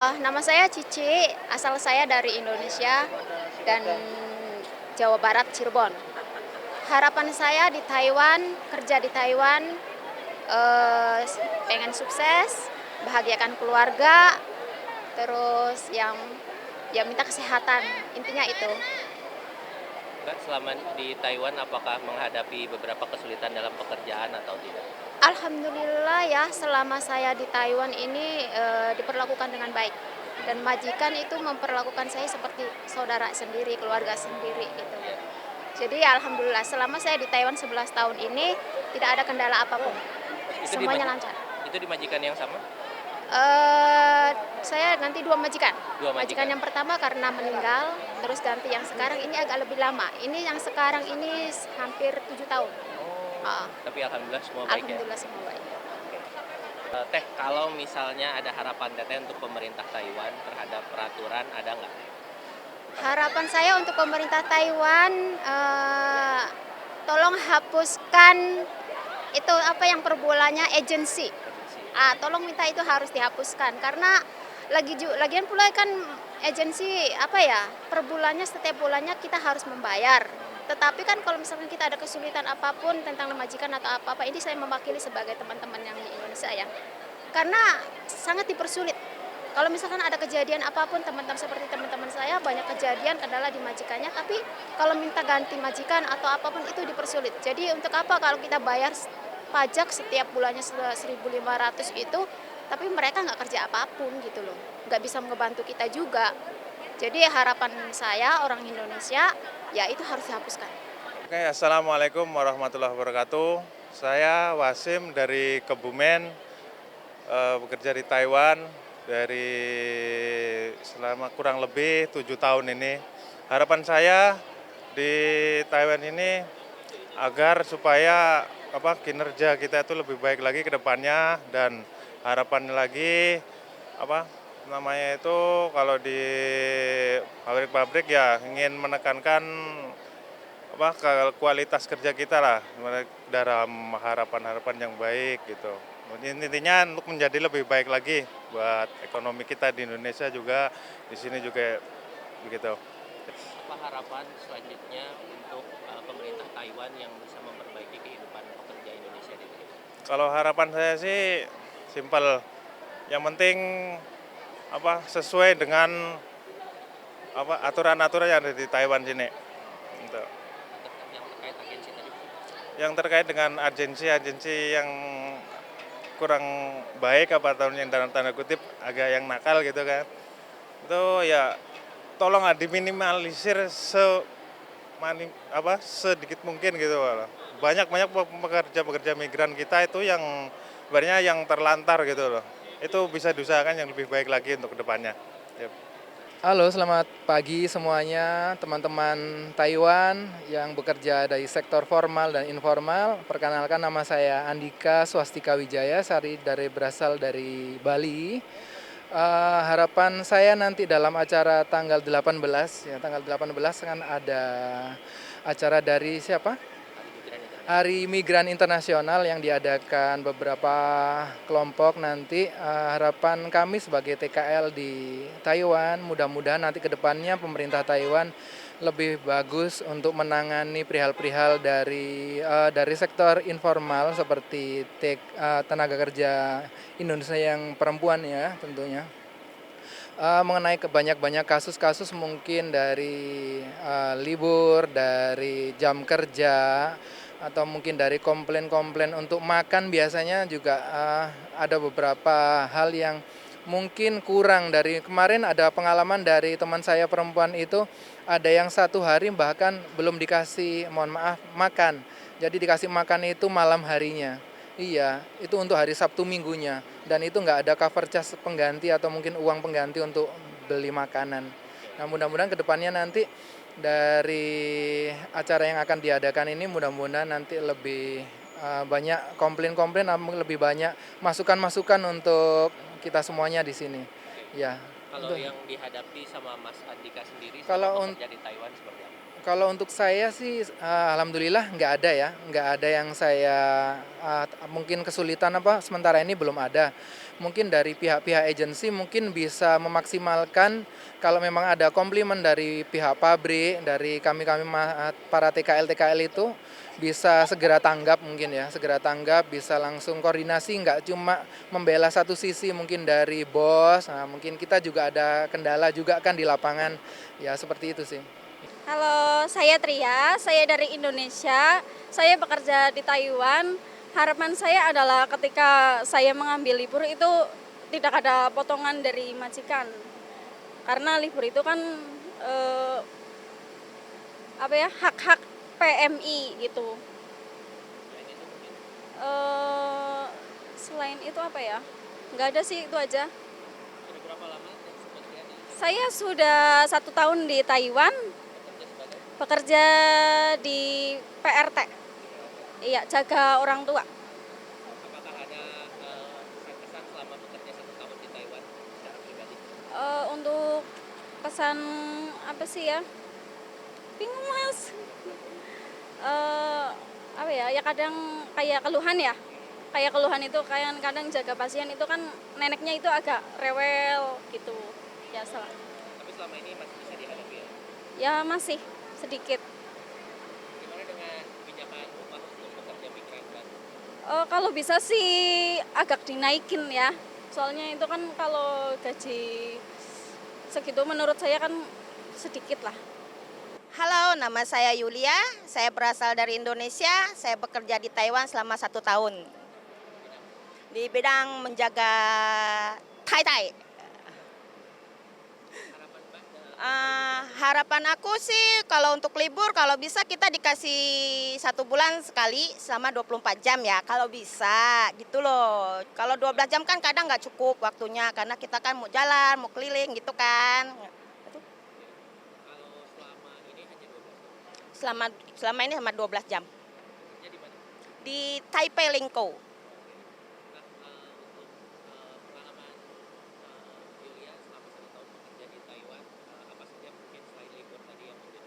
Nama saya Cici, asal saya dari Indonesia dan Jawa Barat, Cirebon. Harapan saya di Taiwan, kerja di Taiwan, eh, pengen sukses, bahagiakan keluarga, terus yang ya minta kesehatan, intinya itu. Mbak, selama di Taiwan apakah menghadapi beberapa kesulitan dalam pekerjaan atau tidak? Alhamdulillah ya, selama saya di Taiwan ini diperlakukan dengan baik. Dan majikan itu memperlakukan saya seperti saudara sendiri, keluarga sendiri gitu. Iya. Jadi alhamdulillah selama saya di Taiwan 11 tahun ini tidak ada kendala apapun. Itu di Semuanya lancar. itu di majikan yang sama? Saya nanti dua majikan. Dua Majikan majikan. yang pertama karena meninggal, terus ganti yang sekarang ini agak lebih lama. Ini yang sekarang ini hampir 7 tahun. Oh, Heeh. tapi alhamdulillah semua baik ya. Alhamdulillah semua baik. Teh, kalau misalnya ada harapan Teteh untuk pemerintah Taiwan terhadap peraturan, ada nggak? Harapan saya untuk pemerintah Taiwan, tolong hapuskan itu apa yang per bulannya agensi. Tolong minta itu harus dihapuskan karena lagian pula kan agensi apa ya, per bulannya setiap bulannya kita harus membayar. Tetapi kan kalau misalkan kita ada kesulitan apapun tentang majikan atau apa-apa, ini saya mewakili sebagai teman-teman yang di Indonesia ya. Karena sangat dipersulit. Kalau misalkan ada kejadian apapun, teman-teman seperti teman-teman saya banyak kejadian kendala di majikannya, tapi kalau minta ganti majikan atau apapun itu dipersulit. Jadi untuk apa kalau kita bayar pajak setiap bulannya 1.500 itu, tapi mereka nggak kerja apapun gitu loh, nggak bisa ngebantu kita juga. Jadi harapan saya orang Indonesia, ya itu harus dihapuskan. Oke, Assalamualaikum warahmatullahi wabarakatuh. Saya Wasim dari Kebumen, bekerja di Taiwan dari selama kurang lebih 7 tahun ini. Harapan saya di Taiwan ini agar supaya kinerja kita itu lebih baik lagi ke depannya, dan harapan lagi apa namanya itu kalau di pabrik-pabrik ya ingin menekankan kualitas kerja kita lah dalam harapan-harapan yang baik gitu. Intinya untuk menjadi lebih baik lagi buat ekonomi kita di Indonesia juga, di sini juga begitu. Apa harapan selanjutnya untuk pemerintah Taiwan yang bisa memperbaiki kehidupan pekerja Indonesia di Taiwan? Kalau harapan saya sih simpel, yang penting sesuai dengan aturan-aturan yang ada di Taiwan sini. Gitu. Yang terkait agensi tadi? Yang terkait dengan agensi-agensi yang kurang baik atau yang dalam tanda kutip agak yang nakal gitu kan, itu ya tolonglah diminimalisir sedikit mungkin gitu. Banyak pekerja migran kita itu yang sebenarnya yang terlantar gitu loh, itu bisa diusahakan yang lebih baik lagi untuk kedepannya. Yep. Halo, selamat pagi semuanya, teman-teman Taiwan yang bekerja dari sektor formal dan informal. Perkenalkan, nama saya Andika Swastika Wijaya, berasal dari Bali. Harapan saya nanti dalam acara tanggal 18, ya tanggal 18 kan ada acara dari siapa? Hari Migran Internasional yang diadakan beberapa kelompok nanti. Harapan kami sebagai TKL di Taiwan, mudah-mudahan nanti ke depannya pemerintah Taiwan lebih bagus untuk menangani perihal-perihal dari sektor informal seperti tenaga kerja Indonesia yang perempuan ya tentunya. Mengenai banyak kasus-kasus mungkin dari libur, dari jam kerja, atau mungkin dari komplain-komplain untuk makan, biasanya juga ada beberapa hal yang mungkin kurang. Dari kemarin ada pengalaman dari teman saya perempuan itu, ada yang 1 hari bahkan belum dikasih, mohon maaf, makan. Jadi dikasih makan itu malam harinya. Iya, itu untuk hari Sabtu Minggunya. Dan itu nggak ada cover charge pengganti atau mungkin uang pengganti untuk beli makanan. Nah, mudah-mudahan ke depannya nanti dari acara yang akan diadakan ini, mudah-mudahan nanti lebih banyak komplain-komplain, lebih banyak masukan-masukan untuk kita semuanya di sini. Ya. Kalau yang dihadapi sama Mas Andika sendiri Kalau selama bekerja di Taiwan seperti apa? Kalau untuk saya sih, alhamdulillah nggak ada ya, nggak ada yang saya mungkin kesulitan sementara ini belum ada. mungkin dari pihak-pihak agensi mungkin bisa memaksimalkan kalau memang ada komplimen dari pihak pabrik, dari kami-kami para TKL itu bisa segera tanggap mungkin ya, segera tanggap, bisa langsung koordinasi, nggak cuma membela satu sisi mungkin dari bos, nah, mungkin kita juga ada kendala juga kan di lapangan, ya seperti itu sih. Halo, saya Tria, saya dari Indonesia, saya bekerja di Taiwan. Harapan saya adalah ketika saya mengambil libur itu tidak ada potongan dari majikan. Karena libur itu kan hak-hak PMI gitu. Selain itu apa ya? Nggak ada sih, itu aja. Sudah berapa lama bekerja di Saya sudah 1 tahun di Taiwan, bekerja di PRT. Iya, jaga orang tua. apakah ada kesan-kesan selama bekerja 1 tahun di Taiwan secara pribadi? Untuk kesan apa sih ya? Bingung mas. Ya kadang kayak keluhan ya. Kayak keluhan itu kadang jaga pasien itu kan neneknya itu agak rewel gitu. Ya salah. Tapi selama ini masih bisa dihadapi ya. Ya masih sedikit. Gimana dengan kebijakan upah untuk pekerja migran dan Kalau bisa sih agak dinaikin ya. Soalnya itu kan kalau gaji segitu menurut saya kan sedikit lah. Halo, nama saya Yulia. Saya berasal dari Indonesia. Saya bekerja di Taiwan selama 1 tahun. Di bidang menjaga tai-tai. harapan Mbak Harapan aku sih kalau untuk libur, kalau bisa kita dikasih 1 bulan sekali selama 24 jam ya. Kalau bisa gitu loh. Kalau 12 jam kan kadang nggak cukup waktunya. Karena kita kan mau jalan, mau keliling gitu kan. kalau selama ini hanya 12 jam Selama ini sama 12 jam. kerja di mana? Di Taipei Lingkou. Nah, untuk pengalaman Yulia selama 1 tahun bekerja di Taiwan, apa saja mungkin selain libur tadi yang menjadi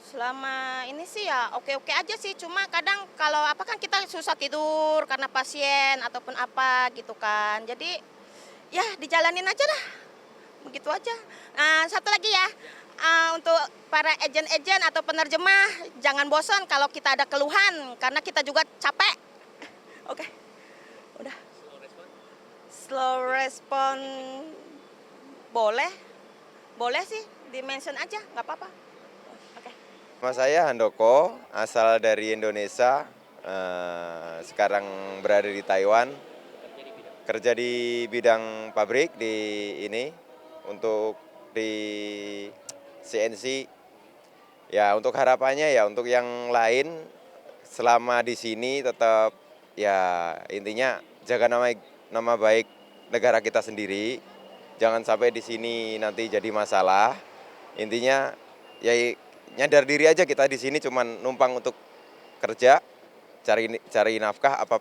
Selama ini sih ya oke-oke aja sih, cuma kadang kalau apa kan kita susah tidur karena pasien ataupun apa gitu kan. Jadi ya dijalanin aja lah, begitu aja. Nah, satu lagi ya, untuk para ejen-ejen atau penerjemah jangan bosan kalau kita ada keluhan karena kita juga capek. Oke, udah. slow respon? Slow respon boleh, boleh sih, di-mention aja, nggak apa-apa. Oke. Nama saya Handoko, asal dari Indonesia, sekarang berada di Taiwan, kerja di bidang pabrik di ini, untuk di CNC. Ya untuk harapannya ya untuk yang lain selama di sini tetap ya intinya jaga nama baik negara kita sendiri, jangan sampai di sini nanti jadi masalah. Intinya ya nyadar diri aja kita di sini cuman numpang untuk kerja, cari nafkah, apa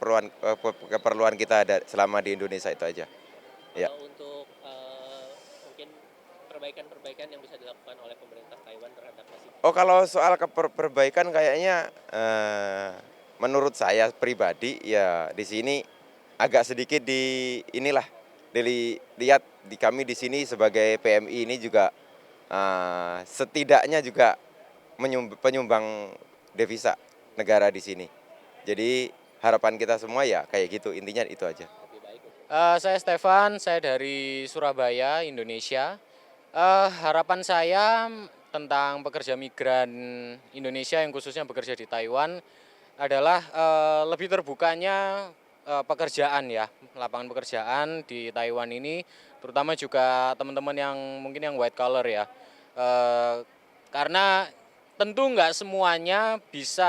keperluan kita ada selama di Indonesia itu aja. Ya. Kalau untuk mungkin perbaikan-perbaikan yang bisa dilakukan oleh pemerintah Taiwan terhadap nasib Oh kalau soal perbaikan kayaknya menurut saya pribadi ya di sini agak sedikit dilihat di kami di sini sebagai PMI ini juga setidaknya juga penyumbang devisa negara di sini. Jadi harapan kita semua ya kayak gitu, intinya itu aja. lebih baik. Saya Stefan, saya dari Surabaya, Indonesia. Harapan saya tentang pekerja migran Indonesia yang khususnya bekerja di Taiwan adalah lebih terbukanya pekerjaan ya, lapangan pekerjaan di Taiwan ini, terutama juga teman-teman yang mungkin yang white collar ya. Karena tentu nggak semuanya bisa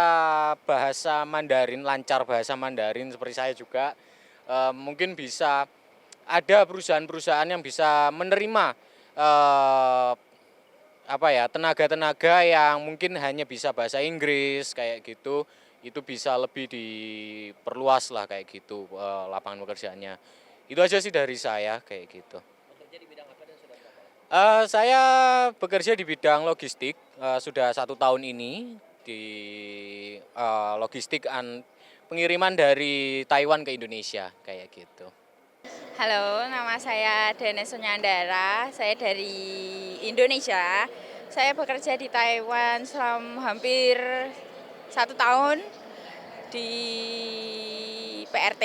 bahasa Mandarin, lancar bahasa Mandarin seperti saya juga. Mungkin bisa ada perusahaan-perusahaan yang bisa menerima tenaga-tenaga yang mungkin hanya bisa bahasa Inggris kayak gitu, itu bisa lebih diperluas lah kayak gitu lapangan pekerjaannya. Itu aja sih dari saya kayak gitu. Bekerja di bidang apa dan sudah berapa lama? Saya bekerja di bidang logistik sudah 1 tahun ini di logistik pengiriman dari Taiwan ke Indonesia kayak gitu. Halo, nama saya Denes Sunyandara, saya dari Indonesia. Saya bekerja di Taiwan selama hampir 1 tahun di PRT.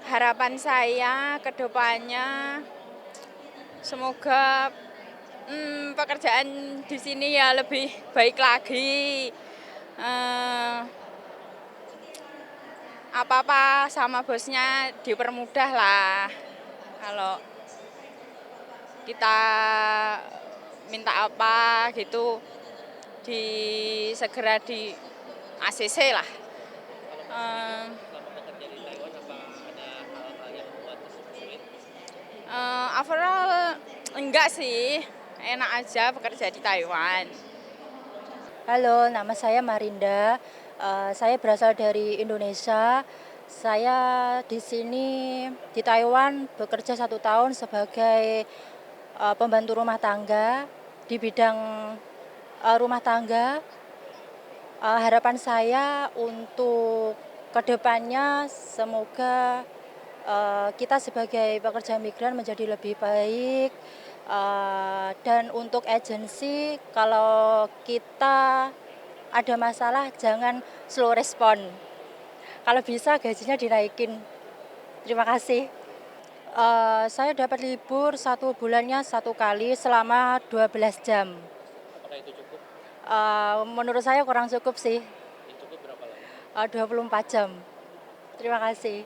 Harapan saya ke depannya semoga pekerjaan di sini ya lebih baik lagi. Eh, Apa-apa sama bosnya dipermudah lah. Kalau kita minta apa gitu segera di ACC lah. Eh, Selama bekerja di Taiwan apa ada hal-hal yang membuat sulit? Overall enggak sih, enak aja bekerja di Taiwan. Halo, nama saya Marinda. Saya berasal dari Indonesia. Saya di sini di Taiwan bekerja 1 tahun sebagai pembantu rumah tangga di bidang rumah tangga. Harapan saya untuk kedepannya semoga kita sebagai pekerja migran menjadi lebih baik. Dan untuk agensi, kalau kita ada masalah jangan slow respon. Kalau bisa gajinya dinaikin. Terima kasih. Saya dapat libur 1 bulannya 1 kali selama 12 jam. Apakah itu cukup? Menurut saya kurang cukup sih. Yang cukup berapa lama? 24 jam. Terima kasih.